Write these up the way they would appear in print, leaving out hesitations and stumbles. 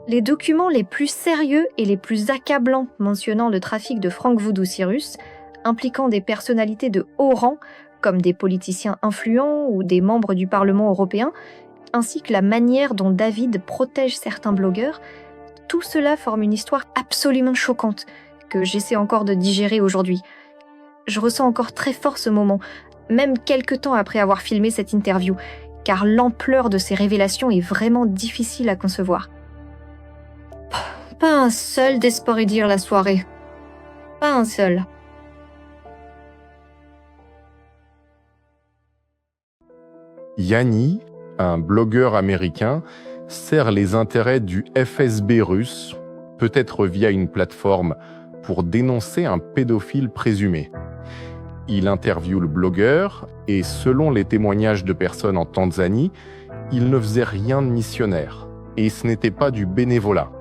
Les documents les plus sérieux et les plus accablants mentionnant le trafic de Frank Voodoo Cyrus, impliquant des personnalités de haut rang, comme des politiciens influents ou des membres du Parlement européen, ainsi que la manière dont David protège certains blogueurs, tout cela forme une histoire absolument choquante que j'essaie encore de digérer aujourd'hui. Je ressens encore très fort ce moment, même quelques temps après avoir filmé cette interview, car l'ampleur de ces révélations est vraiment difficile à concevoir. Pas un seul d'Esporedir la soirée. Pas un seul. Yanni, un blogueur américain, sert les intérêts du FSB russe, peut-être via une plateforme, pour dénoncer un pédophile présumé. Il interviewe le blogueur et, selon les témoignages de personnes en Tanzanie, il ne faisait rien de missionnaire et ce n'était pas du bénévolat.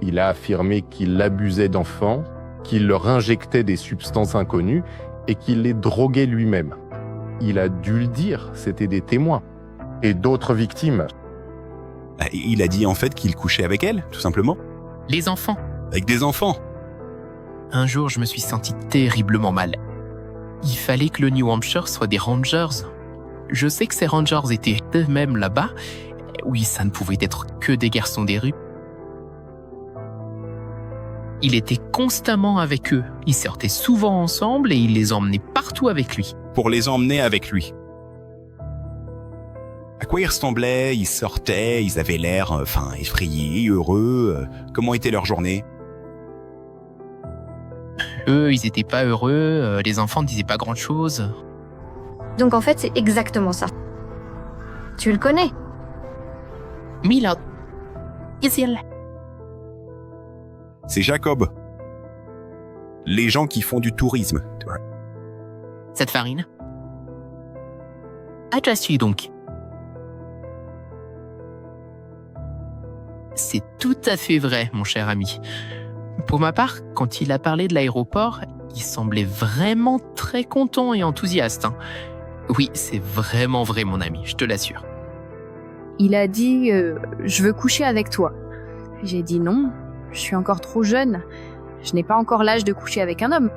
Il a affirmé qu'il abusait d'enfants, qu'il leur injectait des substances inconnues et qu'il les droguait lui-même. Il a dû le dire, c'était des témoins. Et d'autres victimes. Il a dit en fait qu'il couchait avec elle, tout simplement. Les enfants. Avec des enfants. Un jour, je me suis senti terriblement mal. Il fallait que le New Hampshire soit des Rangers. Je sais que ces Rangers étaient eux-mêmes là-bas. Oui, ça ne pouvait être que des garçons des rues. Il était constamment avec eux. Ils sortaient souvent ensemble et il les emmenait partout avec lui. Pour les emmener avec lui. À quoi ils ressemblaient? Ils sortaient, ils avaient l'air, effrayés, heureux. Comment était leur journée? Eux, ils étaient pas heureux, les enfants ne disaient pas grand-chose. Donc en fait, c'est exactement ça. Tu le connais? Milord. Isil. C'est Jacob. Les gens qui font du tourisme. Cette farine. Ajacci donc. C'est tout à fait vrai, mon cher ami. Pour ma part, quand il a parlé de l'aéroport, il semblait vraiment très content et enthousiaste. Oui, c'est vraiment vrai, mon ami, je te l'assure. Il a dit « Je veux coucher avec toi ». J'ai dit non, je suis encore trop jeune. Je n'ai pas encore l'âge de coucher avec un homme.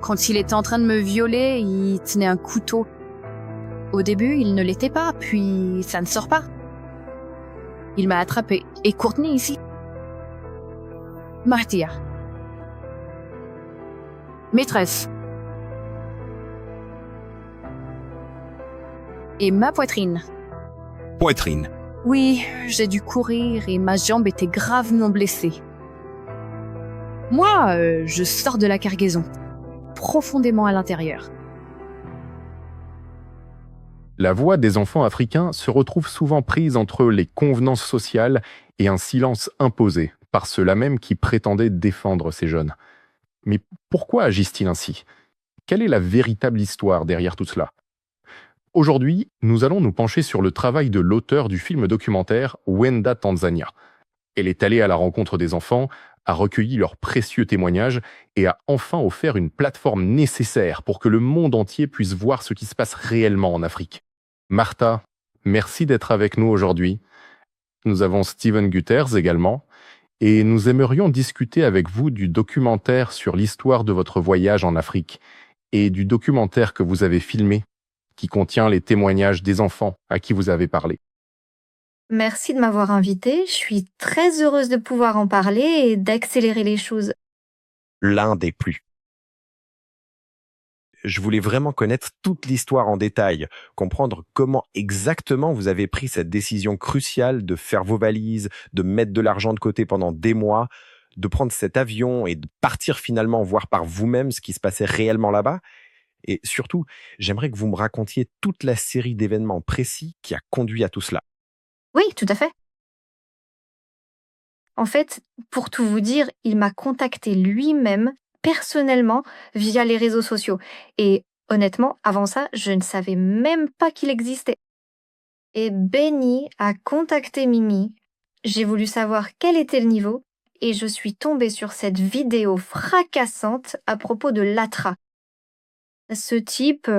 Quand il était en train de me violer, il tenait un couteau. Au début, il ne l'était pas, puis ça ne sort pas. Il m'a attrapé. Et Courtney ici. Martyr. Maîtresse. Et ma poitrine. Poitrine. Oui, j'ai dû courir et ma jambe était gravement blessée. Moi, je sors de la cargaison, profondément à l'intérieur. La voix des enfants africains se retrouve souvent prise entre les convenances sociales et un silence imposé par ceux-là même qui prétendaient défendre ces jeunes. Mais pourquoi agissent-ils ainsi? Quelle est la véritable histoire derrière tout cela? Aujourd'hui, nous allons nous pencher sur le travail de l'auteur du film documentaire Wenda Tanzania. Elle est allée à la rencontre des enfants, a recueilli leurs précieux témoignages et a enfin offert une plateforme nécessaire pour que le monde entier puisse voir ce qui se passe réellement en Afrique. Martha, merci d'être avec nous aujourd'hui. Nous avons Steven Gutters également, et nous aimerions discuter avec vous du documentaire sur l'histoire de votre voyage en Afrique et du documentaire que vous avez filmé, qui contient les témoignages des enfants à qui vous avez parlé. Merci de m'avoir invitée. Je suis très heureuse de pouvoir en parler et d'accélérer les choses. L'un des plus. Je voulais vraiment connaître toute l'histoire en détail, comprendre comment exactement vous avez pris cette décision cruciale de faire vos valises, de mettre de l'argent de côté pendant des mois, de prendre cet avion et de partir finalement voir par vous-même ce qui se passait réellement là-bas. Et surtout, j'aimerais que vous me racontiez toute la série d'événements précis qui a conduit à tout cela. Oui, tout à fait. En fait, pour tout vous dire, il m'a contacté lui-même, personnellement, via les réseaux sociaux. Et honnêtement, avant ça, je ne savais même pas qu'il existait. Et Benny a contacté Mimi. J'ai voulu savoir quel était le niveau et je suis tombée sur cette vidéo fracassante à propos de l'ATRA. Ce type,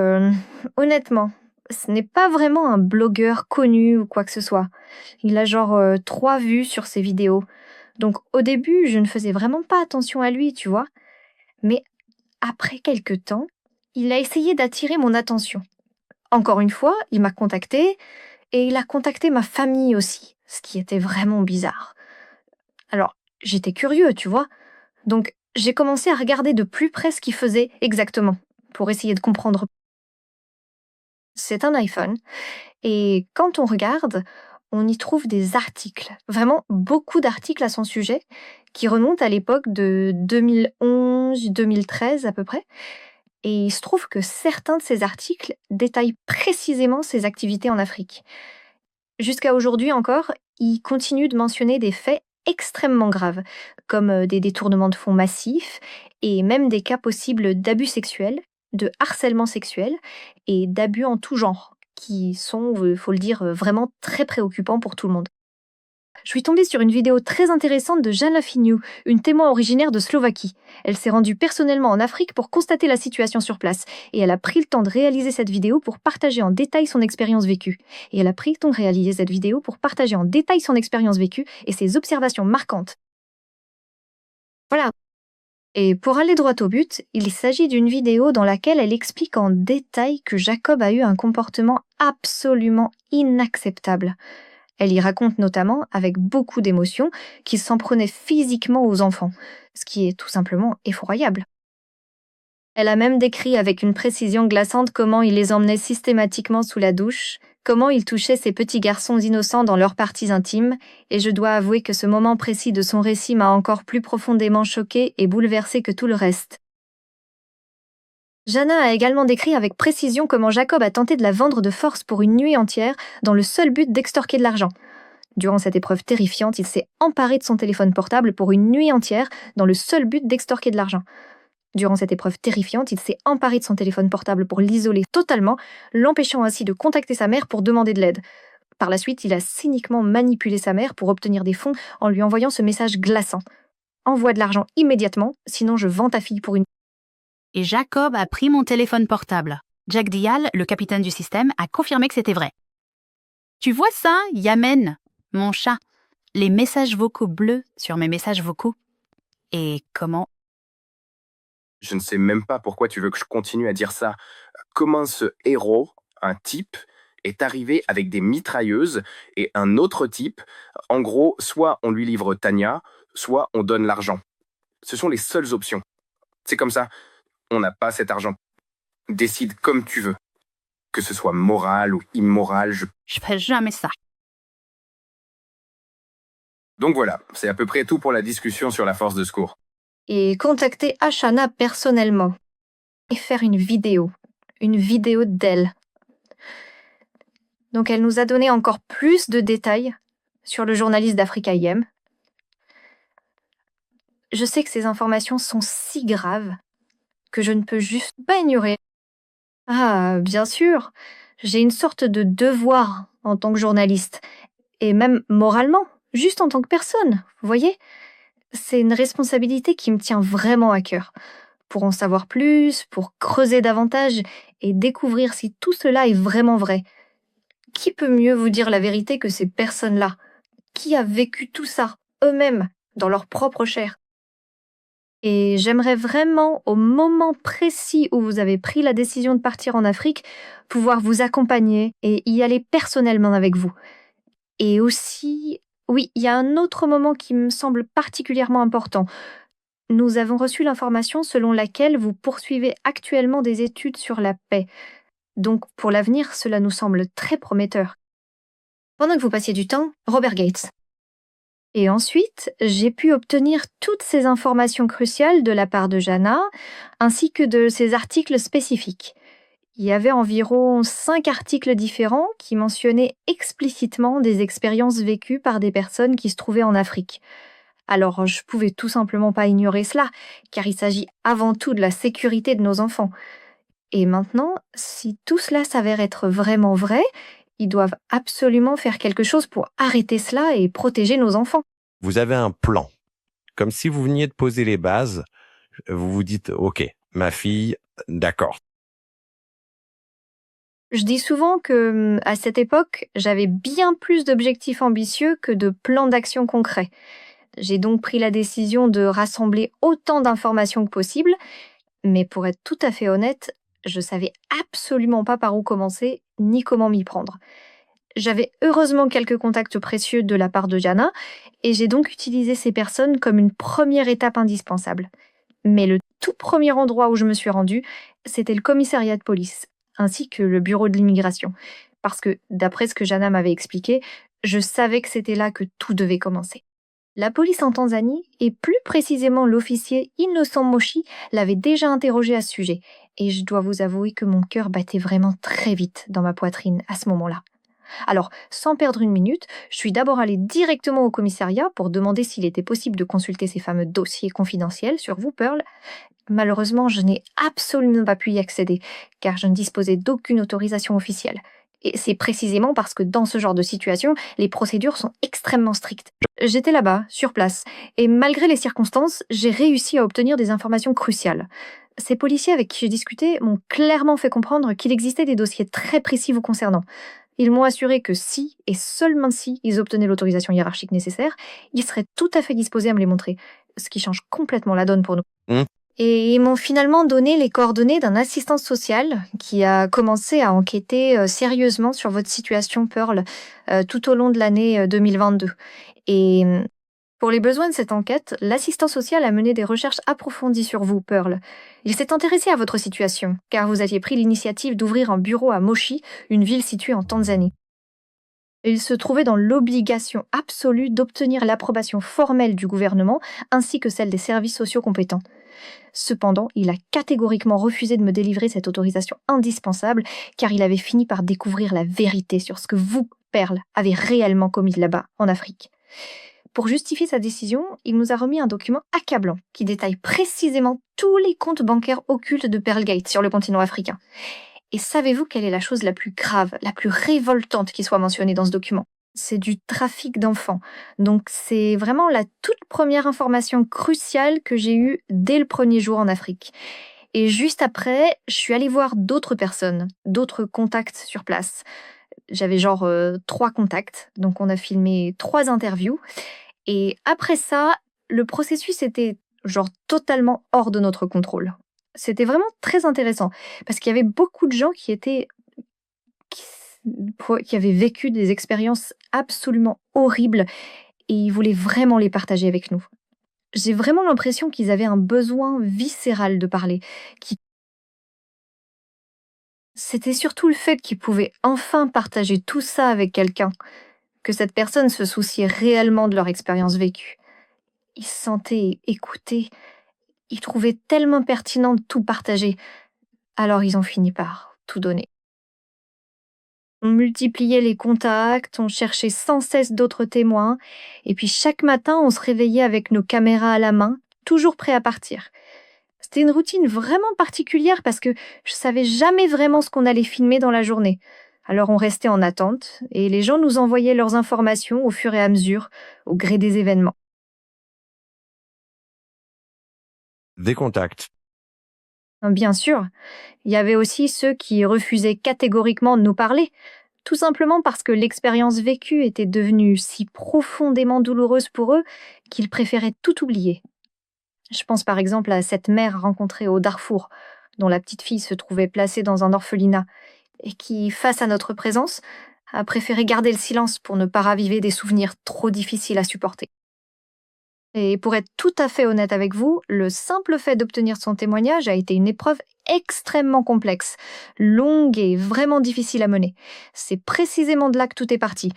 honnêtement, ce n'est pas vraiment un blogueur connu ou quoi que ce soit. Il a genre 3 vues sur ses vidéos. Donc au début, je ne faisais vraiment pas attention à lui, tu vois. Mais après quelques temps, il a essayé d'attirer mon attention. Encore une fois, il m'a contacté et il a contacté ma famille aussi, ce qui était vraiment bizarre. Alors, j'étais curieux, tu vois. Donc, j'ai commencé à regarder de plus près ce qu'il faisait exactement, pour essayer de comprendre. C'est un iPhone, et quand on regarde, on y trouve des articles, vraiment beaucoup d'articles à son sujet, qui remontent à l'époque de 2011-2013 à peu près. Et il se trouve que certains de ces articles détaillent précisément ses activités en Afrique. Jusqu'à aujourd'hui encore, il continue de mentionner des faits extrêmement graves, comme des détournements de fonds massifs et même des cas possibles d'abus sexuels, de harcèlement sexuel et d'abus en tout genre, qui sont, faut le dire, vraiment très préoccupants pour tout le monde. Je suis tombée sur une vidéo très intéressante de Jana Finiu, une témoin originaire de Slovaquie. Elle s'est rendue personnellement en Afrique pour constater la situation sur place, et elle a pris le temps de réaliser cette vidéo pour partager en détail son expérience vécue. Et ses observations marquantes. Voilà. Et pour aller droit au but, il s'agit d'une vidéo dans laquelle elle explique en détail que Jacob a eu un comportement absolument inacceptable. Elle y raconte notamment, avec beaucoup d'émotion, qu'il s'en prenait physiquement aux enfants, ce qui est tout simplement effroyable. Elle a même décrit avec une précision glaçante comment il les emmenait systématiquement sous la douche, comment il touchait ces petits garçons innocents dans leurs parties intimes, et je dois avouer que ce moment précis de son récit m'a encore plus profondément choquée et bouleversée que tout le reste. Jana a également décrit avec précision comment Jacob a tenté de la vendre de force pour une nuit entière dans le seul but d'extorquer de l'argent. Durant cette épreuve terrifiante, il s'est emparé de son téléphone portable pour une nuit entière dans le seul but d'extorquer de l'argent. Durant cette épreuve terrifiante, il s'est emparé de son téléphone portable pour l'isoler totalement, l'empêchant ainsi de contacter sa mère pour demander de l'aide. Par la suite, il a cyniquement manipulé sa mère pour obtenir des fonds en lui envoyant ce message glaçant. « Envoie de l'argent immédiatement, sinon je vends ta fille pour une... » Et Jacob a pris mon téléphone portable. Jack Dial, le capitaine du système, a confirmé que c'était vrai. Tu vois ça, Yamen, mon chat? Les messages vocaux bleus sur mes messages vocaux. Et comment? Je ne sais même pas pourquoi tu veux que je continue à dire ça. Comment ce héros, un type, est arrivé avec des mitrailleuses et un autre type, en gros, soit on lui livre Tania, soit on donne l'argent. Ce sont les seules options. C'est comme ça. On n'a pas cet argent. Décide comme tu veux. Que ce soit moral ou immoral, Je fais jamais ça. Donc voilà, c'est à peu près tout pour la discussion sur la force de secours. Et contacter Ashana personnellement. Et faire une vidéo d'elle. Donc elle nous a donné encore plus de détails sur le journaliste d'Africa IM. Je sais que ces informations sont si graves que je ne peux juste pas ignorer. Ah, bien sûr, j'ai une sorte de devoir en tant que journaliste, et même moralement, juste en tant que personne, vous voyez? C'est une responsabilité qui me tient vraiment à cœur. Pour en savoir plus, pour creuser davantage et découvrir si tout cela est vraiment vrai. Qui peut mieux vous dire la vérité que ces personnes-là? Qui a vécu tout ça, eux-mêmes, dans leur propre chair? Et j'aimerais vraiment, au moment précis où vous avez pris la décision de partir en Afrique, pouvoir vous accompagner et y aller personnellement avec vous. Et aussi, oui, il y a un autre moment qui me semble particulièrement important. Nous avons reçu l'information selon laquelle vous poursuivez actuellement des études sur la paix. Donc, pour l'avenir, cela nous semble très prometteur. Pendant que vous passiez du temps, Robert Gates. Et ensuite, j'ai pu obtenir toutes ces informations cruciales de la part de Jana, ainsi que de ses articles spécifiques. Il y avait environ 5 articles différents qui mentionnaient explicitement des expériences vécues par des personnes qui se trouvaient en Afrique. Alors, je pouvais tout simplement pas ignorer cela, car il s'agit avant tout de la sécurité de nos enfants. Et maintenant, si tout cela s'avère être vraiment vrai, ils doivent absolument faire quelque chose pour arrêter cela et protéger nos enfants. Vous avez un plan. Comme si vous veniez de poser les bases, vous vous dites « Ok, ma fille, d'accord, Je dis souvent que, à cette époque, j'avais bien plus d'objectifs ambitieux que de plans d'action concrets. J'ai donc pris la décision de rassembler autant d'informations que possible, mais pour être tout à fait honnête, je savais absolument pas par où commencer ni comment m'y prendre. J'avais heureusement quelques contacts précieux de la part de Jana, et j'ai donc utilisé ces personnes comme une première étape indispensable. Mais le tout premier endroit où je me suis rendue, c'était le commissariat de police, ainsi que le bureau de l'immigration. Parce que, d'après ce que Jana m'avait expliqué, je savais que c'était là que tout devait commencer. La police en Tanzanie, et plus précisément l'officier Innocent Moshi, l'avait déjà interrogé à ce sujet, et je dois vous avouer que mon cœur battait vraiment très vite dans ma poitrine à ce moment-là. Alors, sans perdre une minute, je suis d'abord allée directement au commissariat pour demander s'il était possible de consulter ces fameux dossiers confidentiels sur vous, Pearl. Malheureusement, je n'ai absolument pas pu y accéder, car je ne disposais d'aucune autorisation officielle. Et c'est précisément parce que dans ce genre de situation, les procédures sont extrêmement strictes. J'étais là-bas, sur place, et malgré les circonstances, j'ai réussi à obtenir des informations cruciales. Ces policiers avec qui j'ai discuté m'ont clairement fait comprendre qu'il existait des dossiers très précis vous concernant. Ils m'ont assuré que si, et seulement si, ils obtenaient l'autorisation hiérarchique nécessaire, ils seraient tout à fait disposés à me les montrer, ce qui change complètement la donne pour nous. Et ils m'ont finalement donné les coordonnées d'un assistant social qui a commencé à enquêter sérieusement sur votre situation, Pearl, tout au long de l'année 2022. Et pour les besoins de cette enquête, l'assistant social a mené des recherches approfondies sur vous, Pearl. Il s'est intéressé à votre situation, car vous aviez pris l'initiative d'ouvrir un bureau à Moshi, une ville située en Tanzanie. Il se trouvait dans l'obligation absolue d'obtenir l'approbation formelle du gouvernement ainsi que celle des services sociaux compétents. Cependant, il a catégoriquement refusé de me délivrer cette autorisation indispensable car il avait fini par découvrir la vérité sur ce que vous, Pearl, avez réellement commis là-bas, en Afrique. Pour justifier sa décision, il nous a remis un document accablant qui détaille précisément tous les comptes bancaires occultes de Pearlgate sur le continent africain. Et savez-vous quelle est la chose la plus grave, la plus révoltante qui soit mentionnée dans ce document ? C'est du trafic d'enfants. Donc c'est vraiment la toute première information cruciale que j'ai eue dès le premier jour en Afrique. Et juste après, je suis allée voir d'autres personnes, d'autres contacts sur place. J'avais 3 contacts, donc on a filmé 3 interviews. Et après ça, le processus était totalement hors de notre contrôle. C'était vraiment très intéressant, parce qu'il y avait beaucoup de gens qui avaient vécu des expériences absolument horribles, et ils voulaient vraiment les partager avec nous. J'ai vraiment l'impression qu'ils avaient un besoin viscéral de parler. C'était surtout le fait qu'ils pouvaient enfin partager tout ça avec quelqu'un, que cette personne se souciait réellement de leur expérience vécue. Ils se sentaient écoutés. Ils trouvaient tellement pertinent de tout partager. Alors ils ont fini par tout donner. On multipliait les contacts, on cherchait sans cesse d'autres témoins, et puis chaque matin on se réveillait avec nos caméras à la main, toujours prêts à partir. C'était une routine vraiment particulière parce que je savais jamais vraiment ce qu'on allait filmer dans la journée. Alors on restait en attente, et les gens nous envoyaient leurs informations au fur et à mesure, au gré des événements. Des contacts. Bien sûr, il y avait aussi ceux qui refusaient catégoriquement de nous parler, tout simplement parce que l'expérience vécue était devenue si profondément douloureuse pour eux qu'ils préféraient tout oublier. Je pense par exemple à cette mère rencontrée au Darfour, dont la petite fille se trouvait placée dans un orphelinat, et qui, face à notre présence, a préféré garder le silence pour ne pas raviver des souvenirs trop difficiles à supporter. Et pour être tout à fait honnête avec vous, le simple fait d'obtenir son témoignage a été une épreuve extrêmement complexe, longue et vraiment difficile à mener. C'est précisément de là que tout est parti.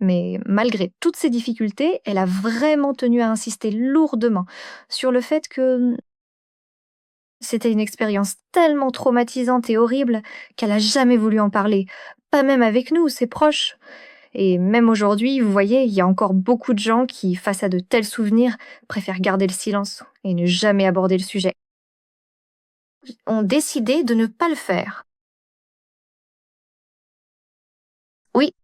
Mais malgré toutes ces difficultés, elle a vraiment tenu à insister lourdement sur le fait que c'était une expérience tellement traumatisante et horrible qu'elle n'a jamais voulu en parler, pas même avec nous, ses proches. Et même aujourd'hui, vous voyez, il y a encore beaucoup de gens qui, face à de tels souvenirs, préfèrent garder le silence et ne jamais aborder le sujet. Ont décidé de ne pas le faire. Oui.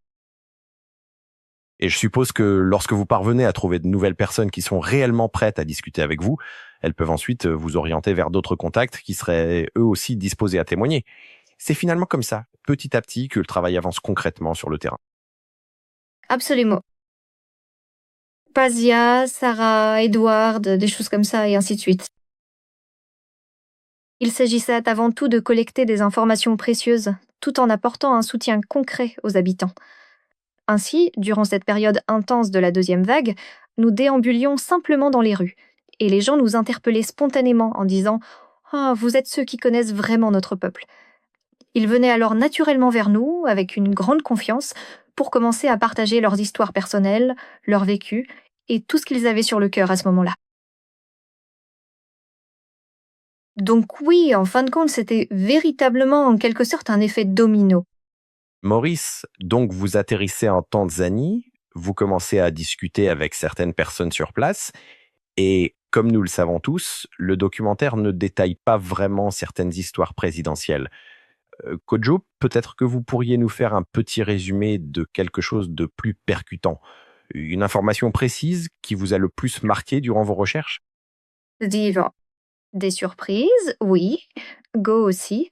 Et je suppose que lorsque vous parvenez à trouver de nouvelles personnes qui sont réellement prêtes à discuter avec vous, elles peuvent ensuite vous orienter vers d'autres contacts qui seraient eux aussi disposés à témoigner. C'est finalement comme ça, petit à petit, que le travail avance concrètement sur le terrain. Absolument. Pazia, Sarah, Edward, des choses comme ça, et ainsi de suite. Il s'agissait avant tout de collecter des informations précieuses, tout en apportant un soutien concret aux habitants. Ainsi, durant cette période intense de la deuxième vague, nous déambulions simplement dans les rues, et les gens nous interpellaient spontanément en disant « Ah, vous êtes ceux qui connaissent vraiment notre peuple ». Ils venaient alors naturellement vers nous, avec une grande confiance, pour commencer à partager leurs histoires personnelles, leur vécu, et tout ce qu'ils avaient sur le cœur à ce moment-là. Donc oui, en fin de compte, c'était véritablement en quelque sorte un effet domino. Maurice, donc vous atterrissez en Tanzanie, vous commencez à discuter avec certaines personnes sur place, et comme nous le savons tous, le documentaire ne détaille pas vraiment certaines histoires présidentielles. Kojo, peut-être que vous pourriez nous faire un petit résumé de quelque chose de plus percutant, une information précise qui vous a le plus marqué durant vos recherches? Dire des surprises, oui, go aussi,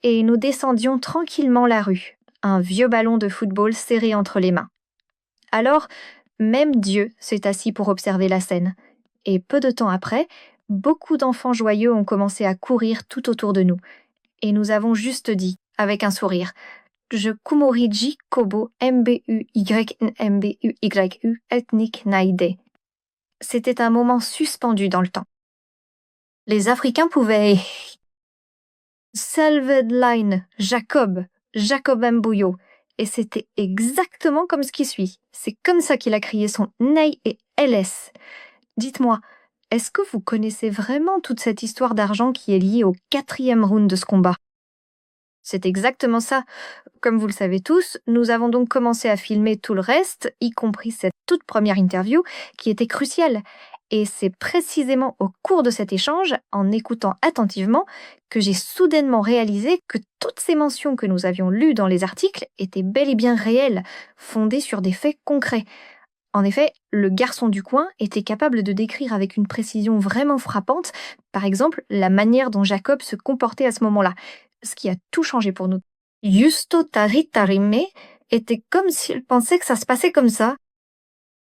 et nous descendions tranquillement la rue, un vieux ballon de football serré entre les mains. Alors, même Dieu s'est assis pour observer la scène, et peu de temps après, beaucoup d'enfants joyeux ont commencé à courir tout autour de nous, et nous avons juste dit, avec un sourire, Je kumoriji kobo mbu ethnic naide. C'était un moment suspendu dans le temps. Les Africains pouvaient Salved line, Jacob Mbouyo. Et c'était exactement comme ce qui suit. C'est comme ça qu'il a crié son Ney et LS. Dites-moi, est-ce que vous connaissez vraiment toute cette histoire d'argent qui est liée au 4e round de ce combat? C'est exactement ça. Comme vous le savez tous, nous avons donc commencé à filmer tout le reste, y compris cette toute première interview, qui était cruciale. Et c'est précisément au cours de cet échange, en écoutant attentivement, que j'ai soudainement réalisé que toutes ces mentions que nous avions lues dans les articles étaient bel et bien réelles, fondées sur des faits concrets. En effet, le garçon du coin était capable de décrire avec une précision vraiment frappante, par exemple, la manière dont Jacob se comportait à ce moment-là, ce qui a tout changé pour nous. Justo Taritarime était comme s'il pensait que ça se passait comme ça.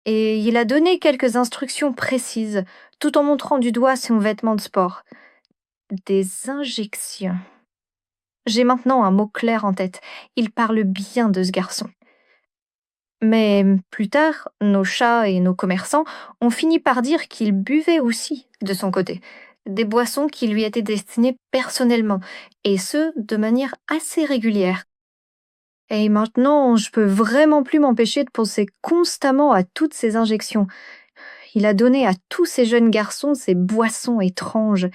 Et il a donné quelques instructions précises, tout en montrant du doigt son vêtement de sport. Des injections. J'ai maintenant un mot clair en tête. Il parle bien de ce garçon. Mais plus tard, nos chats et nos commerçants ont fini par dire qu'il buvait aussi, de son côté, des boissons qui lui étaient destinées personnellement, et ce, de manière assez régulière. Et maintenant, je peux vraiment plus m'empêcher de penser constamment à toutes ces injections. Il a donné à tous ces jeunes garçons ces boissons étranges.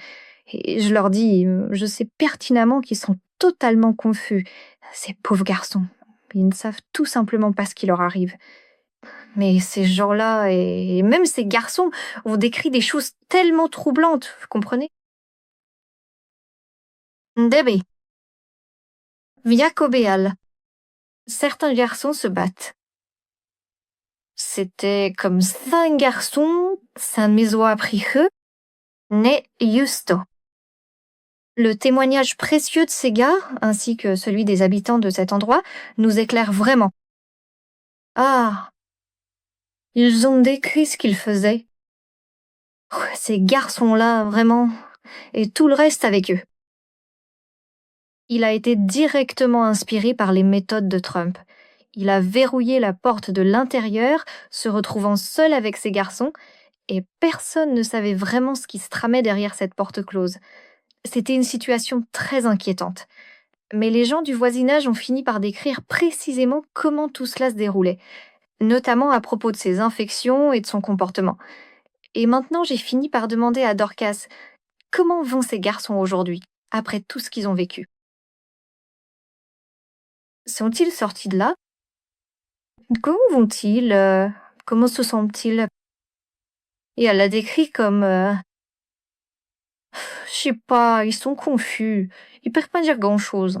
Et je leur dis, je sais pertinemment qu'ils sont totalement confus. Ces pauvres garçons. Ils ne savent tout simplement pas ce qui leur arrive. Mais ces gens-là, et même ces garçons, ont décrit des choses tellement troublantes, vous comprenez? Ndebe. Viacobeal. Certains garçons se battent. C'était comme 5 garçons, San Mesoa Priche, né Justo. Le témoignage précieux de ces gars, ainsi que celui des habitants de cet endroit, nous éclaire vraiment. Ah, ils ont décrit ce qu'ils faisaient. Ces garçons-là, vraiment, et tout le reste avec eux. Il a été directement inspiré par les méthodes de Trump. Il a verrouillé la porte de l'intérieur, se retrouvant seul avec ses garçons, et personne ne savait vraiment ce qui se tramait derrière cette porte close. C'était une situation très inquiétante. Mais les gens du voisinage ont fini par décrire précisément comment tout cela se déroulait, notamment à propos de ses infections et de son comportement. Et maintenant, j'ai fini par demander à Dorcas, comment vont ces garçons aujourd'hui, après tout ce qu'ils ont vécu? Sont-ils sortis de là? Comment vont-ils? Comment se sentent-ils? Et elle l'a décrit comme... je sais pas, ils sont confus. Ils peuvent pas dire grand-chose.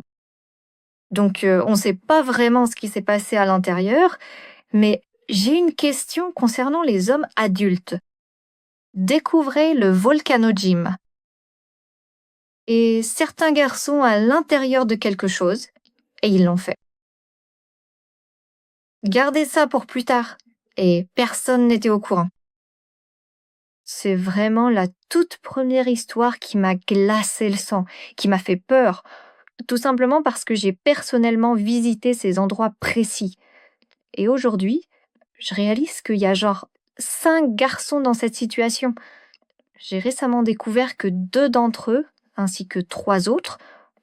Donc, on sait pas vraiment ce qui s'est passé à l'intérieur, mais j'ai une question concernant les hommes adultes. Découvrez le Volcano Gym. et certains garçons à l'intérieur de quelque chose, et ils l'ont fait. Gardez ça pour plus tard, et personne n'était au courant. C'est vraiment la toute première histoire qui m'a glacé le sang, qui m'a fait peur, tout simplement parce que j'ai personnellement visité ces endroits précis. Et aujourd'hui, je réalise qu'il y a genre 5 garçons dans cette situation. J'ai récemment découvert que 2 d'entre eux, ainsi que 3 autres,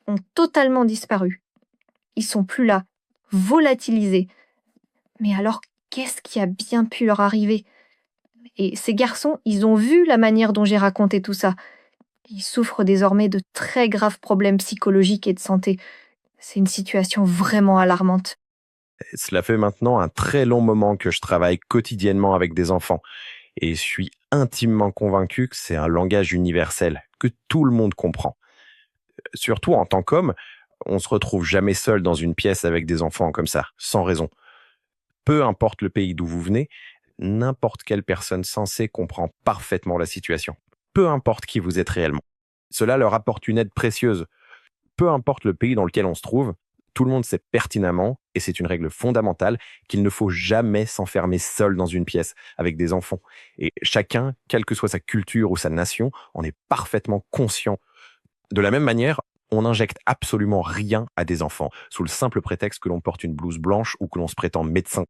ont totalement disparu. Ils sont plus là, volatilisés. Mais alors, qu'est-ce qui a bien pu leur arriver ? Et ces garçons, ils ont vu la manière dont j'ai raconté tout ça. Ils souffrent désormais de très graves problèmes psychologiques et de santé. C'est une situation vraiment alarmante. Cela fait maintenant un très long moment que je travaille quotidiennement avec des enfants et je suis intimement convaincu que c'est un langage universel, que tout le monde comprend. Surtout en tant qu'homme, on se retrouve jamais seul dans une pièce avec des enfants comme ça, sans raison. Peu importe le pays d'où vous venez, n'importe quelle personne sensée comprend parfaitement la situation. Peu importe qui vous êtes réellement. Cela leur apporte une aide précieuse. Peu importe le pays dans lequel on se trouve, tout le monde sait pertinemment, et c'est une règle fondamentale, qu'il ne faut jamais s'enfermer seul dans une pièce avec des enfants. Et chacun, quelle que soit sa culture ou sa nation, en est parfaitement conscient. De la même manière, on n'injecte absolument rien à des enfants, sous le simple prétexte que l'on porte une blouse blanche ou que l'on se prétend médecin.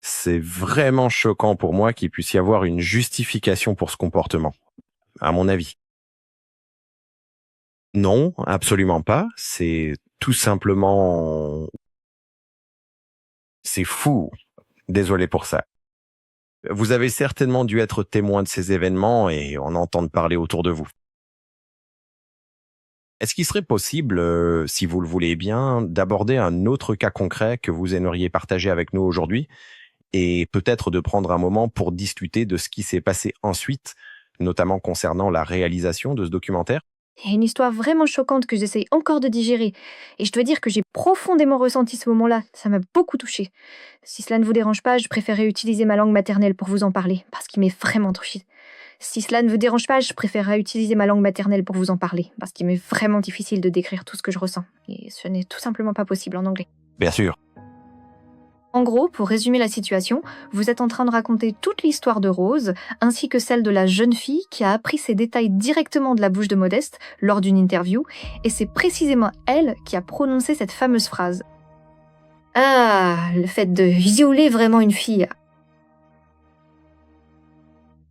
C'est vraiment choquant pour moi qu'il puisse y avoir une justification pour ce comportement, à mon avis. Non, absolument pas. C'est tout simplement... C'est fou. Désolé pour ça. Vous avez certainement dû être témoin de ces événements et en entendre parler autour de vous. Est-ce qu'il serait possible, si vous le voulez bien, d'aborder un autre cas concret que vous aimeriez partager avec nous aujourd'hui et peut-être de prendre un moment pour discuter de ce qui s'est passé ensuite, notamment concernant la réalisation de ce documentaire ? Il y a une histoire vraiment choquante que j'essaye encore de digérer. Et je dois dire que j'ai profondément ressenti ce moment-là. Ça m'a beaucoup touchée. Si cela ne vous dérange pas, je préférerais utiliser ma langue maternelle pour vous en parler, parce qu'il m'est vraiment touchée. Si cela ne vous dérange pas, je préférerais utiliser ma langue maternelle pour vous en parler, parce qu'il m'est vraiment difficile de décrire tout ce que je ressens. Et ce n'est tout simplement pas possible en anglais. Bien sûr. En gros, pour résumer la situation, vous êtes en train de raconter toute l'histoire de Rose, ainsi que celle de la jeune fille qui a appris ces détails directement de la bouche de Modeste lors d'une interview, et c'est précisément elle qui a prononcé cette fameuse phrase. « Ah, le fait de violer vraiment une fille !»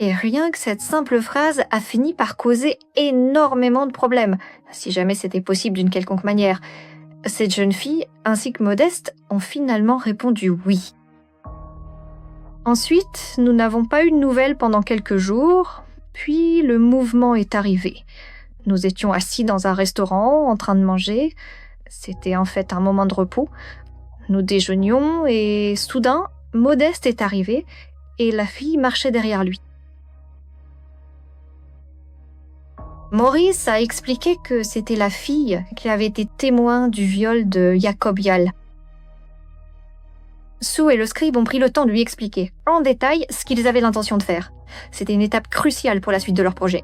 Et rien que cette simple phrase a fini par causer énormément de problèmes, si jamais c'était possible d'une quelconque manière. Cette jeune fille, ainsi que Modeste, ont finalement répondu oui. Ensuite, nous n'avons pas eu de nouvelles pendant quelques jours, puis le mouvement est arrivé. Nous étions assis dans un restaurant, en train de manger. C'était en fait un moment de repos. Nous déjeunions et soudain, Modeste est arrivée et la fille marchait derrière lui. Maurice a expliqué que c'était la fille qui avait été témoin du viol de Jacob Yal. Sue et le scribe ont pris le temps de lui expliquer, en détail, ce qu'ils avaient l'intention de faire. C'était une étape cruciale pour la suite de leur projet.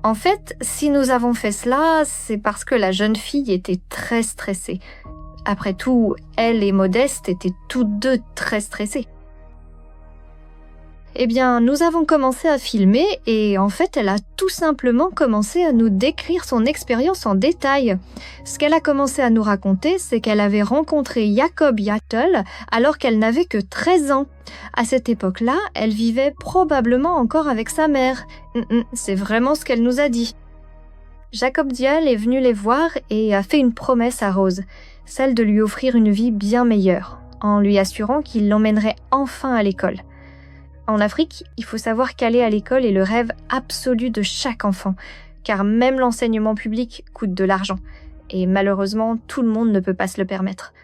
En fait, si nous avons fait cela, c'est parce que la jeune fille était très stressée. Après tout, elle et Modeste étaient toutes deux très stressées. Eh bien, nous avons commencé à filmer et en fait, elle a tout simplement commencé à nous décrire son expérience en détail. Ce qu'elle a commencé à nous raconter, c'est qu'elle avait rencontré Jacob Yattel alors qu'elle n'avait que 13 ans. À cette époque-là, elle vivait probablement encore avec sa mère. C'est vraiment ce qu'elle nous a dit. Jacob Dial est venu les voir et a fait une promesse à Rose, celle de lui offrir une vie bien meilleure, en lui assurant qu'il l'emmènerait enfin à l'école. En Afrique, il faut savoir qu'aller à l'école est le rêve absolu de chaque enfant, car même l'enseignement public coûte de l'argent, et malheureusement, tout le monde ne peut pas se le permettre.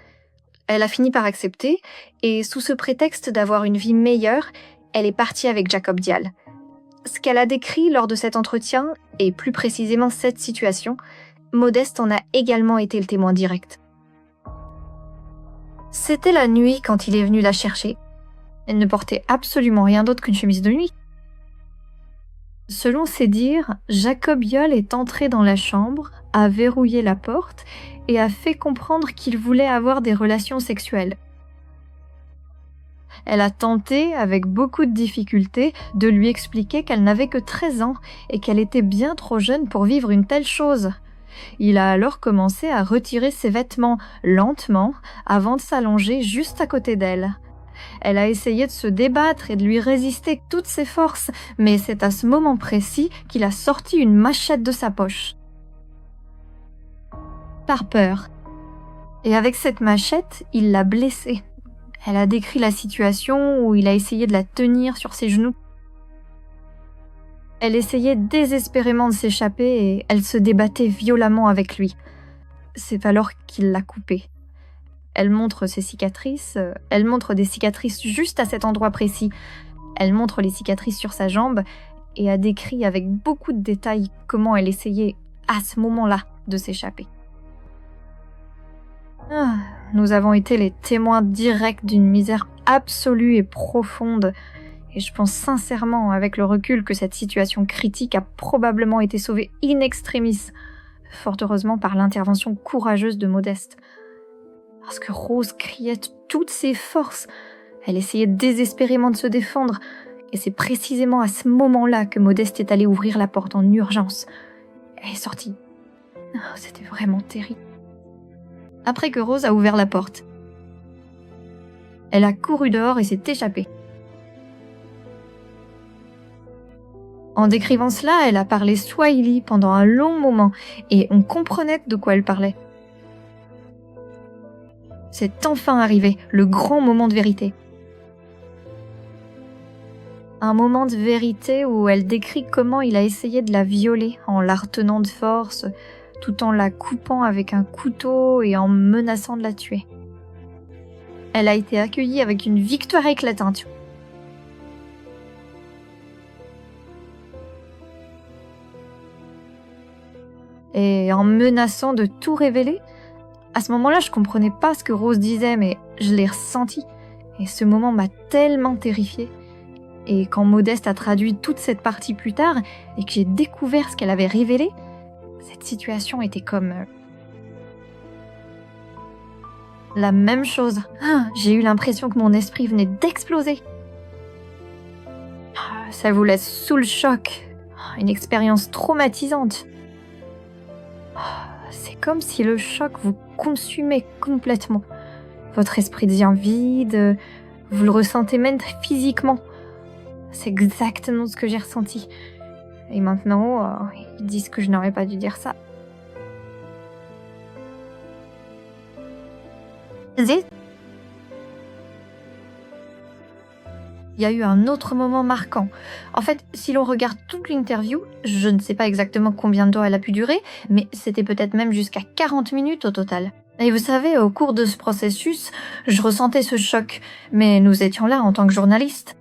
Elle a fini par accepter, et sous ce prétexte d'avoir une vie meilleure, elle est partie avec Jacob Dial. Ce qu'elle a décrit lors de cet entretien, et plus précisément cette situation, Modeste en a également été le témoin direct. C'était la nuit quand il est venu la chercher. Elle ne portait absolument rien d'autre qu'une chemise de nuit. Selon ses dires, Jacob Yoll est entré dans la chambre, a verrouillé la porte et a fait comprendre qu'il voulait avoir des relations sexuelles. Elle a tenté, avec beaucoup de difficulté, de lui expliquer qu'elle n'avait que 13 ans et qu'elle était bien trop jeune pour vivre une telle chose. Il a alors commencé à retirer ses vêtements lentement avant de s'allonger juste à côté d'elle. Elle a essayé de se débattre et de lui résister avec toutes ses forces, mais c'est à ce moment précis qu'il a sorti une machette de sa poche. Par peur. Et avec cette machette, il l'a blessée. Elle a décrit la situation où il a essayé de la tenir sur ses genoux. Elle essayait désespérément de s'échapper et elle se débattait violemment avec lui. C'est alors qu'il l'a coupée. Elle montre ses cicatrices, elle montre des cicatrices juste à cet endroit précis. Elle montre les cicatrices sur sa jambe et a décrit avec beaucoup de détails comment elle essayait, à ce moment-là, de s'échapper. Nous avons été les témoins directs d'une misère absolue et profonde, et je pense sincèrement, avec le recul, que cette situation critique a probablement été sauvée in extremis, fort heureusement par l'intervention courageuse de Modeste. Parce que Rose criait de toutes ses forces, elle essayait désespérément de se défendre, et c'est précisément à ce moment-là que Modeste est allée ouvrir la porte en urgence. Elle est sortie. C'était vraiment terrible. Après que Rose a ouvert la porte, elle a couru dehors et s'est échappée. En décrivant cela, elle a parlé swahili pendant un long moment et on comprenait de quoi elle parlait. C'est enfin arrivé, le grand moment de vérité. Un moment de vérité où elle décrit comment il a essayé de la violer en la retenant de force, tout en la coupant avec un couteau et en menaçant de la tuer. Elle a été accueillie avec une victoire éclatante. Et en menaçant de tout révéler, à ce moment-là, je comprenais pas ce que Rose disait, mais je l'ai ressenti. Et ce moment m'a tellement terrifiée. Et quand Modeste a traduit toute cette partie plus tard, et que j'ai découvert ce qu'elle avait révélé, cette situation était comme la même chose. J'ai eu l'impression que mon esprit venait d'exploser. Ça vous laisse sous le choc. Une expérience traumatisante. C'est comme si le choc vous consumait complètement. Votre esprit devient vide, vous le ressentez même physiquement. C'est exactement ce que j'ai ressenti. Et maintenant, ils disent que je n'aurais pas dû dire ça. Il y a eu un autre moment marquant. En fait, si l'on regarde toute l'interview, je ne sais pas exactement combien de temps elle a pu durer, mais c'était peut-être même jusqu'à 40 minutes au total. Et vous savez, au cours de ce processus, je ressentais ce choc, mais nous étions là en tant que journalistes.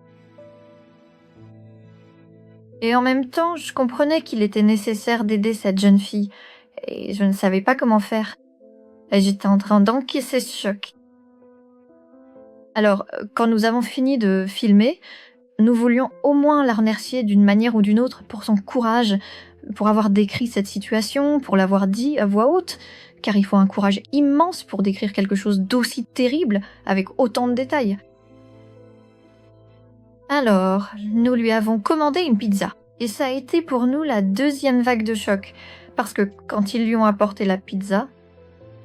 Et en même temps, je comprenais qu'il était nécessaire d'aider cette jeune fille, et je ne savais pas comment faire. Et j'étais en train d'encaisser ce choc. Alors, quand nous avons fini de filmer, nous voulions au moins la remercier d'une manière ou d'une autre pour son courage, pour avoir décrit cette situation, pour l'avoir dit à voix haute, car il faut un courage immense pour décrire quelque chose d'aussi terrible avec autant de détails. Alors, nous lui avons commandé une pizza. Et ça a été pour nous la deuxième vague de choc. Parce que quand ils lui ont apporté la pizza,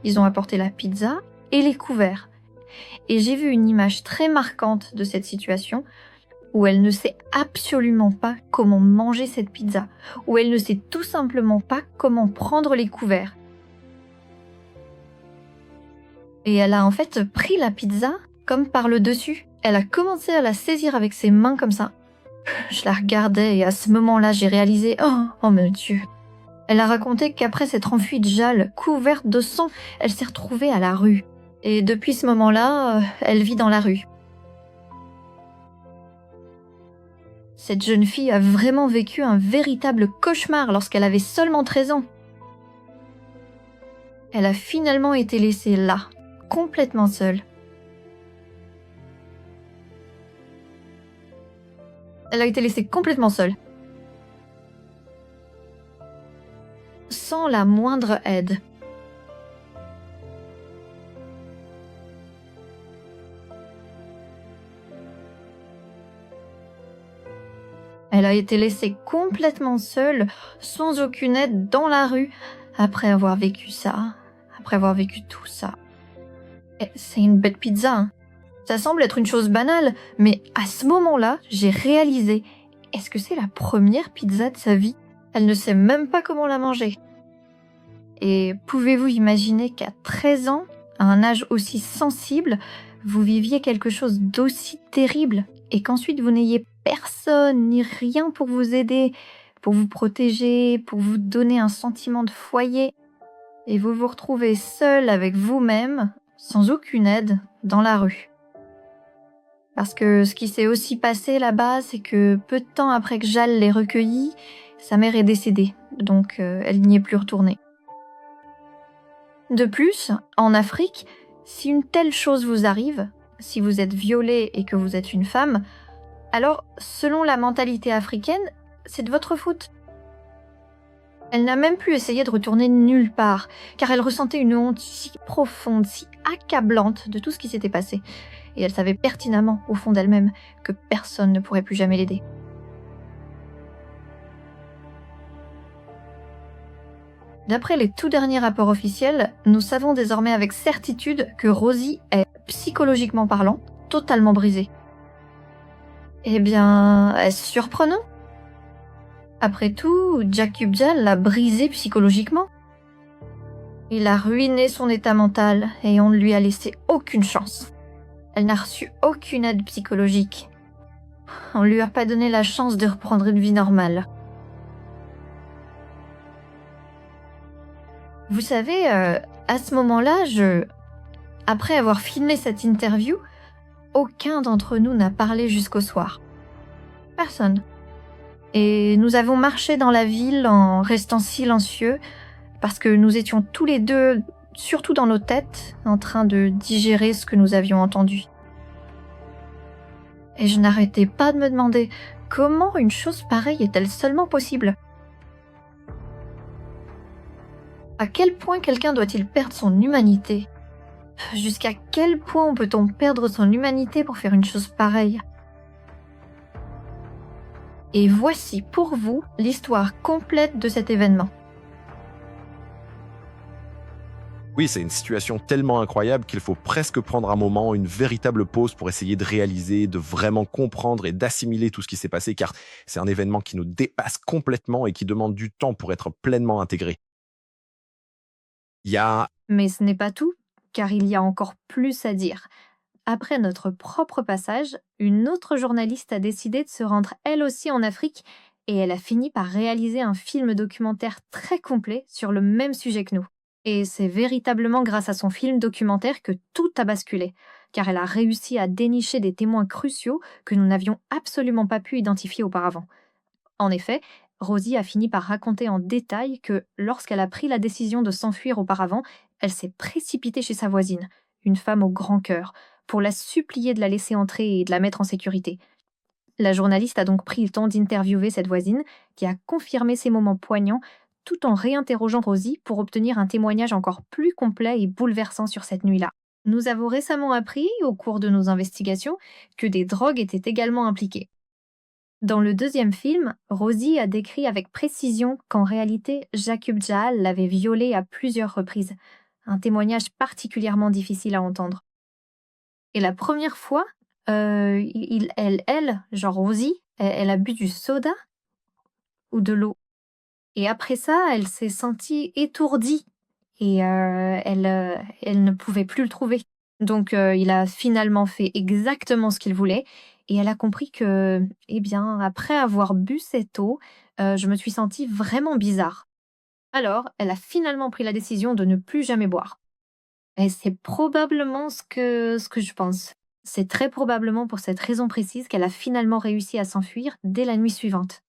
ils ont apporté la pizza et les couverts. Et j'ai vu une image très marquante de cette situation où elle ne sait absolument pas comment manger cette pizza, où elle ne sait tout simplement pas comment prendre les couverts. Et elle a en fait pris la pizza comme par le dessus. Elle a commencé à la saisir avec ses mains comme ça. Je la regardais et à ce moment-là, j'ai réalisé « Oh mon Dieu !» Elle a raconté qu'après s'être enfuie de Jal, couverte de sang, elle s'est retrouvée à la rue. Et depuis ce moment-là, elle vit dans la rue. Cette jeune fille a vraiment vécu un véritable cauchemar lorsqu'elle avait seulement 13 ans. Elle a finalement été laissée là, complètement seule. Elle a été laissée complètement seule. sans la moindre aide. Elle a été laissée complètement seule, sans aucune aide dans la rue, après avoir vécu ça, après avoir vécu tout ça. Et c'est une bête pizza, hein. Ça semble être une chose banale, mais à ce moment-là, j'ai réalisé, est-ce que c'est la première pizza de sa vie ? Elle ne sait même pas comment la manger. Et pouvez-vous imaginer qu'à 13 ans, à un âge aussi sensible, vous viviez quelque chose d'aussi terrible et qu'ensuite vous n'ayez personne ni rien pour vous aider, pour vous protéger, pour vous donner un sentiment de foyer, et vous vous retrouvez seul avec vous-même, sans aucune aide, dans la rue. Parce que ce qui s'est aussi passé là-bas, c'est que peu de temps après que Jal l'ait recueillie, sa mère est décédée, donc elle n'y est plus retournée. De plus, en Afrique, si une telle chose vous arrive, si vous êtes violée et que vous êtes une femme, alors, selon la mentalité africaine, c'est de votre faute. Elle n'a même plus essayé de retourner nulle part, car elle ressentait une honte si profonde, si accablante de tout ce qui s'était passé. Et elle savait pertinemment, au fond d'elle-même, que personne ne pourrait plus jamais l'aider. D'après les tout derniers rapports officiels, nous savons désormais avec certitude que Rosie est, psychologiquement parlant, totalement brisée. Eh bien, est-ce surprenant ? Après tout, Jakub Jal l'a brisée psychologiquement. Il a ruiné son état mental et on ne lui a laissé aucune chance. Elle n'a reçu aucune aide psychologique. On ne lui a pas donné la chance de reprendre une vie normale. Vous savez, à ce moment-là, après avoir filmé cette interview, aucun d'entre nous n'a parlé jusqu'au soir. Personne. Et nous avons marché dans la ville en restant silencieux, parce que nous étions tous les deux, surtout dans nos têtes, en train de digérer ce que nous avions entendu. Et je n'arrêtais pas de me demander comment une chose pareille est-elle seulement possible ? À quel point quelqu'un doit-il perdre son humanité ? Jusqu'à quel point peut-on perdre son humanité pour faire une chose pareille ? Et voici pour vous l'histoire complète de cet événement. Oui, c'est une situation tellement incroyable qu'il faut presque prendre un moment, une véritable pause pour essayer de réaliser, de vraiment comprendre et d'assimiler tout ce qui s'est passé, car c'est un événement qui nous dépasse complètement et qui demande du temps pour être pleinement intégré. Mais ce n'est pas tout, car il y a encore plus à dire. Après notre propre passage, une autre journaliste a décidé de se rendre elle aussi en Afrique et elle a fini par réaliser un film documentaire très complet sur le même sujet que nous. Et c'est véritablement grâce à son film documentaire que tout a basculé, car elle a réussi à dénicher des témoins cruciaux que nous n'avions absolument pas pu identifier auparavant. En effet, Rosie a fini par raconter en détail que, lorsqu'elle a pris la décision de s'enfuir auparavant, elle s'est précipitée chez sa voisine, une femme au grand cœur, pour la supplier de la laisser entrer et de la mettre en sécurité. La journaliste a donc pris le temps d'interviewer cette voisine, qui a confirmé ces moments poignants, tout en réinterrogeant Rosie pour obtenir un témoignage encore plus complet et bouleversant sur cette nuit-là. Nous avons récemment appris, au cours de nos investigations, que des drogues étaient également impliquées. Dans le deuxième film, Rosie a décrit avec précision qu'en réalité, Jakub Jal l'avait violée à plusieurs reprises. Un témoignage particulièrement difficile à entendre. Et la première fois, genre Rosie, elle a bu du soda ou de l'eau. Et après ça, elle s'est sentie étourdie et elle ne pouvait plus le trouver. Donc il a finalement fait exactement ce qu'il voulait et elle a compris que, après avoir bu cette eau, je me suis sentie vraiment bizarre. Alors, elle a finalement pris la décision de ne plus jamais boire. Et c'est probablement ce que je pense. C'est très probablement pour cette raison précise qu'elle a finalement réussi à s'enfuir dès la nuit suivante.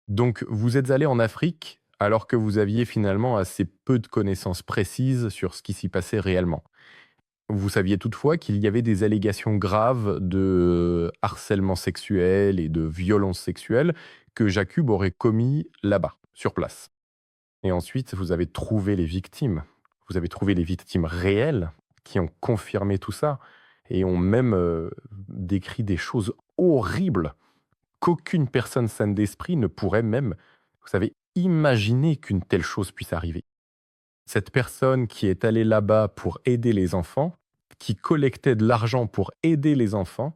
Donc, vous êtes allé en Afrique alors que vous aviez finalement assez peu de connaissances précises sur ce qui s'y passait réellement. Vous saviez toutefois qu'il y avait des allégations graves de harcèlement sexuel et de violence sexuelle que Jakub aurait commis là-bas, sur place. Et ensuite, vous avez trouvé les victimes. Vous avez trouvé les victimes réelles qui ont confirmé tout ça et ont même décrit des choses horribles qu'aucune personne saine d'esprit ne pourrait même, vous savez, imaginer qu'une telle chose puisse arriver. Cette personne qui est allée là-bas pour aider les enfants, qui collectait de l'argent pour aider les enfants,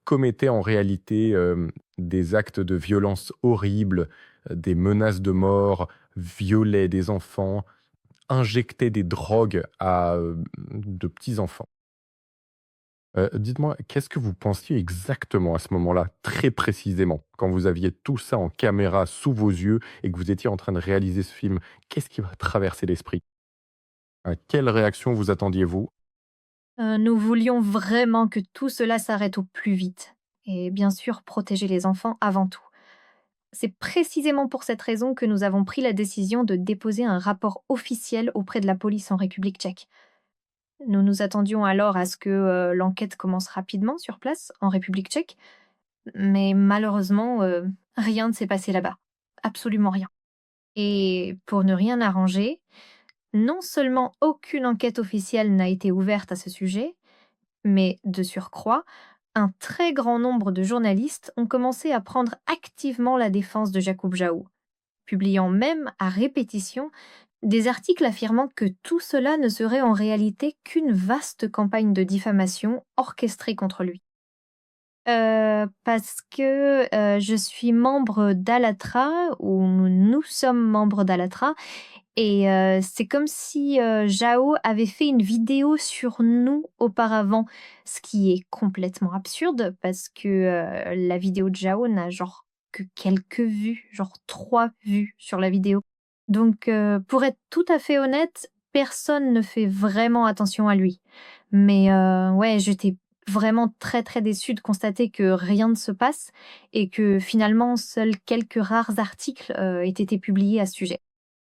commettait en réalité des actes de violence horribles, des menaces de mort, violait des enfants, injectait des drogues à de petits enfants. Dites-moi, qu'est-ce que vous pensiez exactement à ce moment-là, très précisément, quand vous aviez tout ça en caméra sous vos yeux et que vous étiez en train de réaliser ce film? Qu'est-ce qui va traverser l'esprit? À quelle réaction vous attendiez-vous? Nous voulions vraiment que tout cela s'arrête au plus vite. Et bien sûr, protéger les enfants avant tout. C'est précisément pour cette raison que nous avons pris la décision de déposer un rapport officiel auprès de la police en République tchèque. Nous nous attendions alors à ce que l'enquête commence rapidement sur place, en République tchèque, mais malheureusement, rien ne s'est passé là-bas. Absolument rien. Et pour ne rien arranger, non seulement aucune enquête officielle n'a été ouverte à ce sujet, mais de surcroît, un très grand nombre de journalistes ont commencé à prendre activement la défense de Jakub Jao, publiant même à répétition des articles affirmant que tout cela ne serait en réalité qu'une vaste campagne de diffamation orchestrée contre lui. Parce que je suis membre d'Allatra, ou nous sommes membres d'Allatra, et c'est comme si Jao avait fait une vidéo sur nous auparavant, ce qui est complètement absurde parce que la vidéo de Jao n'a genre que quelques vues, genre 3 vues sur la vidéo. Donc pour être tout à fait honnête, personne ne fait vraiment attention à lui. Mais ouais, j'étais vraiment très très déçue de constater que rien ne se passe et que finalement seuls quelques rares articles aient été publiés à ce sujet.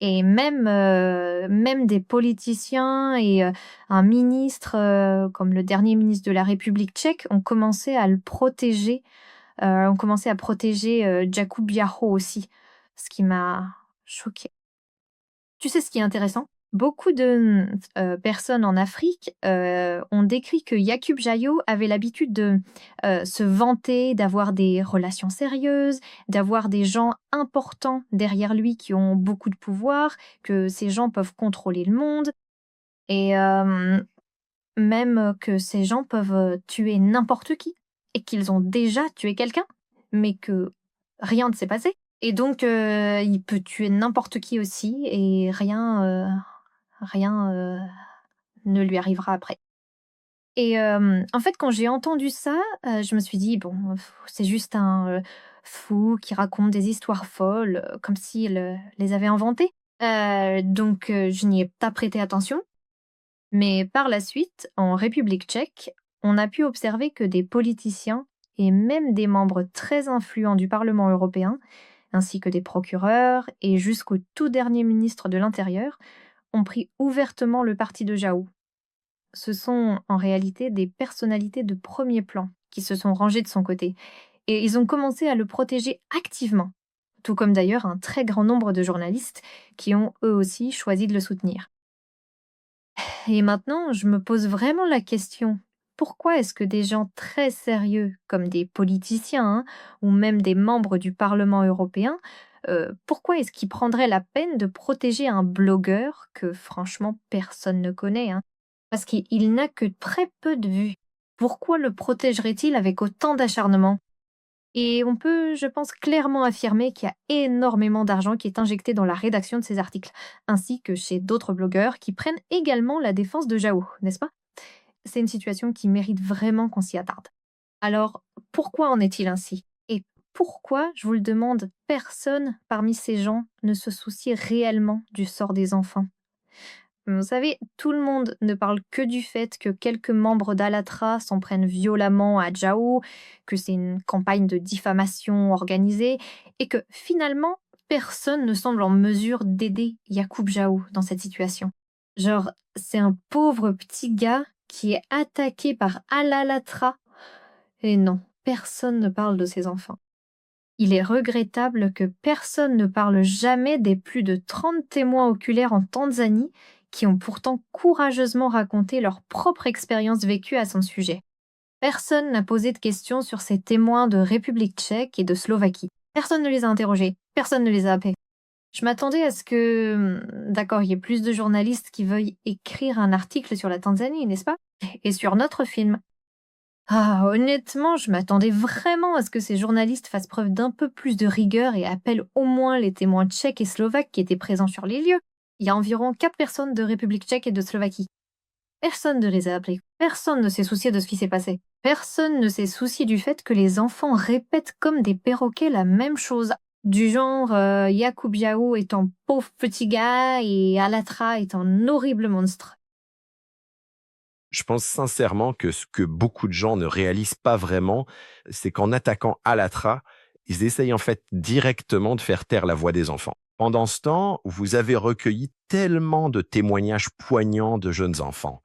Et même des politiciens et un ministre, comme le dernier ministre de la République tchèque, ont commencé à le protéger, ont commencé à protéger Jakub Jao aussi, ce qui m'a choquée. Tu sais ce qui est intéressant? Beaucoup de personnes en Afrique ont décrit que Jakub Jao avait l'habitude de se vanter d'avoir des relations sérieuses, d'avoir des gens importants derrière lui qui ont beaucoup de pouvoir, que ces gens peuvent contrôler le monde, et même que ces gens peuvent tuer n'importe qui, et qu'ils ont déjà tué quelqu'un, mais que rien ne s'est passé. Et donc, il peut tuer n'importe qui aussi, et rien ne lui arrivera après. Et en fait, quand j'ai entendu ça, je me suis dit: «Bon, c'est juste un fou qui raconte des histoires folles, comme s'il les avait inventées». Donc je n'y ai pas prêté attention. Mais par la suite, en République tchèque, on a pu observer que des politiciens et même des membres très influents du Parlement européen, ainsi que des procureurs et jusqu'au tout dernier ministre de l'Intérieur, ont pris ouvertement le parti de Jao. Ce sont en réalité des personnalités de premier plan qui se sont rangées de son côté, et ils ont commencé à le protéger activement, tout comme d'ailleurs un très grand nombre de journalistes qui ont eux aussi choisi de le soutenir. Et maintenant, je me pose vraiment la question, pourquoi est-ce que des gens très sérieux, comme des politiciens, hein, ou même des membres du Parlement européen, pourquoi est-ce qu'ils prendraient la peine de protéger un blogueur que franchement personne ne connaît, hein? Parce qu'il n'a que très peu de vues. Pourquoi le protégerait-il avec autant d'acharnement? Et on peut, je pense, clairement affirmer qu'il y a énormément d'argent qui est injecté dans la rédaction de ces articles, ainsi que chez d'autres blogueurs qui prennent également la défense de Jao, n'est-ce pas? C'est une situation qui mérite vraiment qu'on s'y attarde. Alors, pourquoi en est-il ainsi? Et pourquoi, je vous le demande, personne parmi ces gens ne se soucie réellement du sort des enfants? Vous savez, tout le monde ne parle que du fait que quelques membres d'Allatra s'en prennent violemment à Jao, que c'est une campagne de diffamation organisée, et que finalement, personne ne semble en mesure d'aider Jakub Jao dans cette situation. Genre, c'est un pauvre petit gars qui est attaqué par Allatra, et non, personne ne parle de ses enfants. Il est regrettable que personne ne parle jamais des plus de 30 témoins oculaires en Tanzanie qui ont pourtant courageusement raconté leur propre expérience vécue à son sujet. Personne n'a posé de questions sur ces témoins de République tchèque et de Slovaquie. Personne ne les a interrogés, personne ne les a appelés. Je m'attendais à ce que, d'accord, il y ait plus de journalistes qui veuillent écrire un article sur la Tanzanie, n'est-ce pas? Et sur notre film. Ah, honnêtement, je m'attendais vraiment à ce que ces journalistes fassent preuve d'un peu plus de rigueur et appellent au moins les témoins tchèques et slovaques qui étaient présents sur les lieux. Il y a environ 4 personnes de République tchèque et de Slovaquie. Personne ne les a appelés. Personne ne s'est soucié de ce qui s'est passé. Personne ne s'est soucié du fait que les enfants répètent comme des perroquets la même chose. Du genre Yakubiao est un pauvre petit gars et Alatra est un horrible monstre. Je pense sincèrement que ce que beaucoup de gens ne réalisent pas vraiment, c'est qu'en attaquant Alatra, ils essayent en fait directement de faire taire la voix des enfants. Pendant ce temps, vous avez recueilli tellement de témoignages poignants de jeunes enfants.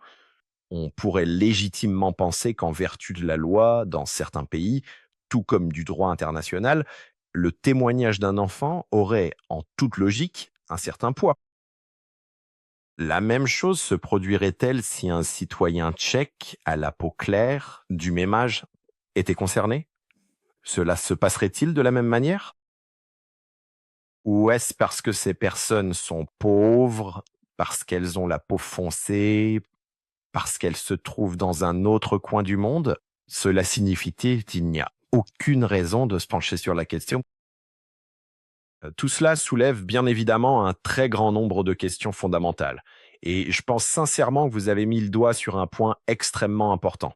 On pourrait légitimement penser qu'en vertu de la loi, dans certains pays, tout comme du droit international, le témoignage d'un enfant aurait, en toute logique, un certain poids. La même chose se produirait-elle si un citoyen tchèque à la peau claire, du même âge, était concerné? Cela se passerait-il de la même manière? Ou est-ce parce que ces personnes sont pauvres, parce qu'elles ont la peau foncée, parce qu'elles se trouvent dans un autre coin du monde? Cela signifie-t-il qu'il n'y a aucune raison de se pencher sur la question? Tout cela soulève bien évidemment un très grand nombre de questions fondamentales. Et je pense sincèrement que vous avez mis le doigt sur un point extrêmement important.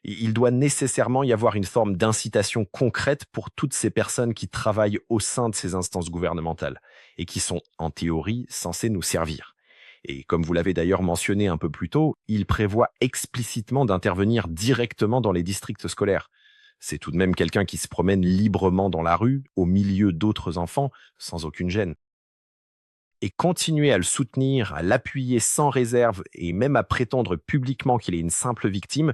Il doit nécessairement y avoir une forme d'incitation concrète pour toutes ces personnes qui travaillent au sein de ces instances gouvernementales et qui sont, en théorie, censées nous servir. Et comme vous l'avez d'ailleurs mentionné un peu plus tôt, il prévoit explicitement d'intervenir directement dans les districts scolaires. C'est tout de même quelqu'un qui se promène librement dans la rue, au milieu d'autres enfants, sans aucune gêne. Et continuer à le soutenir, à l'appuyer sans réserve et même à prétendre publiquement qu'il est une simple victime,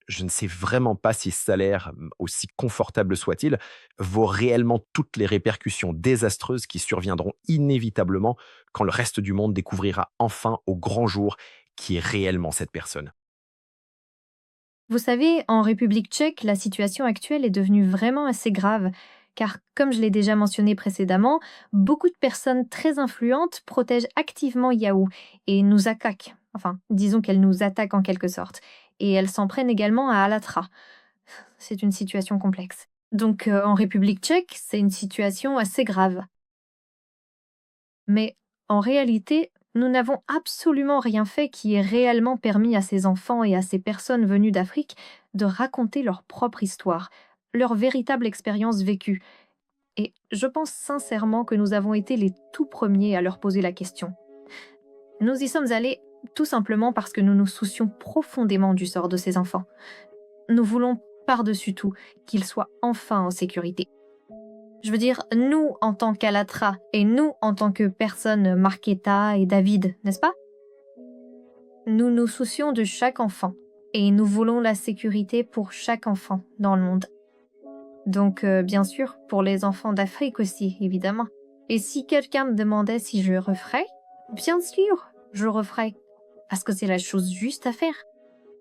je ne sais vraiment pas si ce salaire, aussi confortable soit-il, vaut réellement toutes les répercussions désastreuses qui surviendront inévitablement quand le reste du monde découvrira enfin au grand jour qui est réellement cette personne. Vous savez, en République tchèque, la situation actuelle est devenue vraiment assez grave, car comme je l'ai déjà mentionné précédemment, beaucoup de personnes très influentes protègent activement Yahoo et nous attaquent. Enfin, disons qu'elles nous attaquent en quelque sorte. Et elles s'en prennent également à Alatra. C'est une situation complexe. Donc en République tchèque, c'est une situation assez grave. Mais en réalité, nous n'avons absolument rien fait qui ait réellement permis à ces enfants et à ces personnes venues d'Afrique de raconter leur propre histoire, leur véritable expérience vécue. Et je pense sincèrement que nous avons été les tout premiers à leur poser la question. Nous y sommes allés tout simplement parce que nous nous soucions profondément du sort de ces enfants. Nous voulons par-dessus tout qu'ils soient enfin en sécurité. Je veux dire, nous en tant qu'Alatra et nous en tant que personnes Markéta et David, n'est-ce pas? Nous nous soucions de chaque enfant et nous voulons la sécurité pour chaque enfant dans le monde. Donc bien sûr, pour les enfants d'Afrique aussi, évidemment. Et si quelqu'un me demandait si je referais, bien sûr, je referais. Parce que c'est la chose juste à faire.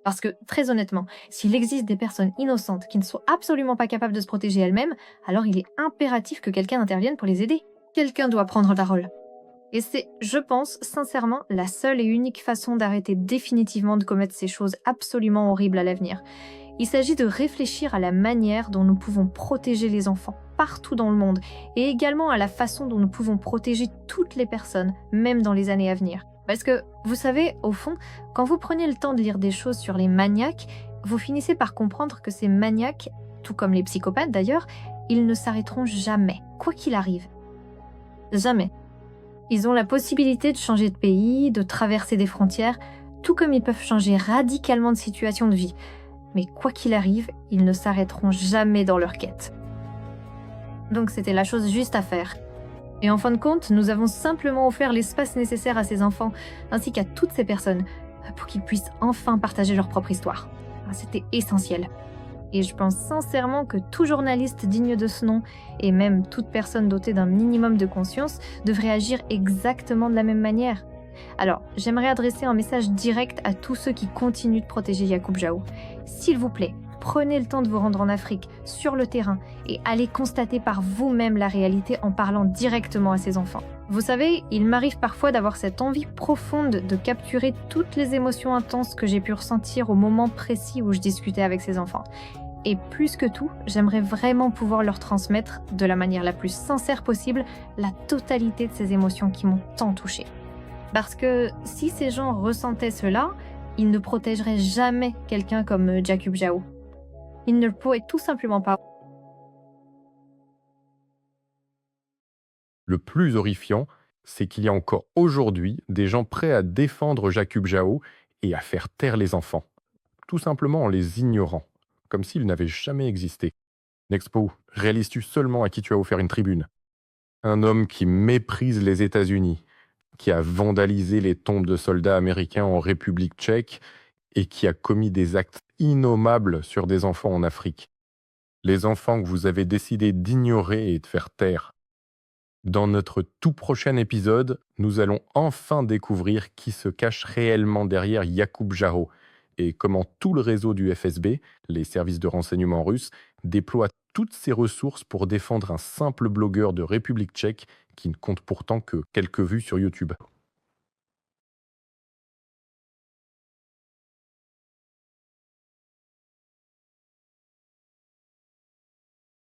Parce que, très honnêtement, s'il existe des personnes innocentes qui ne sont absolument pas capables de se protéger elles-mêmes, alors il est impératif que quelqu'un intervienne pour les aider. Quelqu'un doit prendre la rôle. Et c'est, je pense, sincèrement, la seule et unique façon d'arrêter définitivement de commettre ces choses absolument horribles à l'avenir. Il s'agit de réfléchir à la manière dont nous pouvons protéger les enfants partout dans le monde, et également à la façon dont nous pouvons protéger toutes les personnes, même dans les années à venir. Parce que, vous savez, au fond, quand vous prenez le temps de lire des choses sur les maniaques, vous finissez par comprendre que ces maniaques, tout comme les psychopathes d'ailleurs, ils ne s'arrêteront jamais, quoi qu'il arrive. Jamais. Ils ont la possibilité de changer de pays, de traverser des frontières, tout comme ils peuvent changer radicalement de situation de vie. Mais quoi qu'il arrive, ils ne s'arrêteront jamais dans leur quête. Donc c'était la chose juste à faire. Et en fin de compte, nous avons simplement offert l'espace nécessaire à ces enfants, ainsi qu'à toutes ces personnes, pour qu'ils puissent enfin partager leur propre histoire. C'était essentiel. Et je pense sincèrement que tout journaliste digne de ce nom, et même toute personne dotée d'un minimum de conscience, devrait agir exactement de la même manière. Alors, j'aimerais adresser un message direct à tous ceux qui continuent de protéger Yacoub Jaou. S'il vous plaît, prenez le temps de vous rendre en Afrique, sur le terrain, et allez constater par vous-même la réalité en parlant directement à ces enfants. Vous savez, il m'arrive parfois d'avoir cette envie profonde de capturer toutes les émotions intenses que j'ai pu ressentir au moment précis où je discutais avec ces enfants. Et plus que tout, j'aimerais vraiment pouvoir leur transmettre, de la manière la plus sincère possible, la totalité de ces émotions qui m'ont tant touchée. Parce que si ces gens ressentaient cela, ils ne protégeraient jamais quelqu'un comme Yacoub Jaou. Ils ne le pourraient tout simplement pas. Le plus horrifiant, c'est qu'il y a encore aujourd'hui des gens prêts à défendre Yacoub Jaou et à faire taire les enfants, tout simplement en les ignorant, comme s'ils n'avaient jamais existé. Nexpo, réalises-tu seulement à qui tu as offert une tribune? Un homme qui méprise les États-Unis, qui a vandalisé les tombes de soldats américains en République tchèque et qui a commis des actes innommables sur des enfants en Afrique. Les enfants que vous avez décidé d'ignorer et de faire taire. Dans notre tout prochain épisode, nous allons enfin découvrir qui se cache réellement derrière Yacoub Jaou et comment tout le réseau du FSB, les services de renseignement russes, déploie toutes ses ressources pour défendre un simple blogueur de République tchèque qui ne compte pourtant que quelques vues sur YouTube.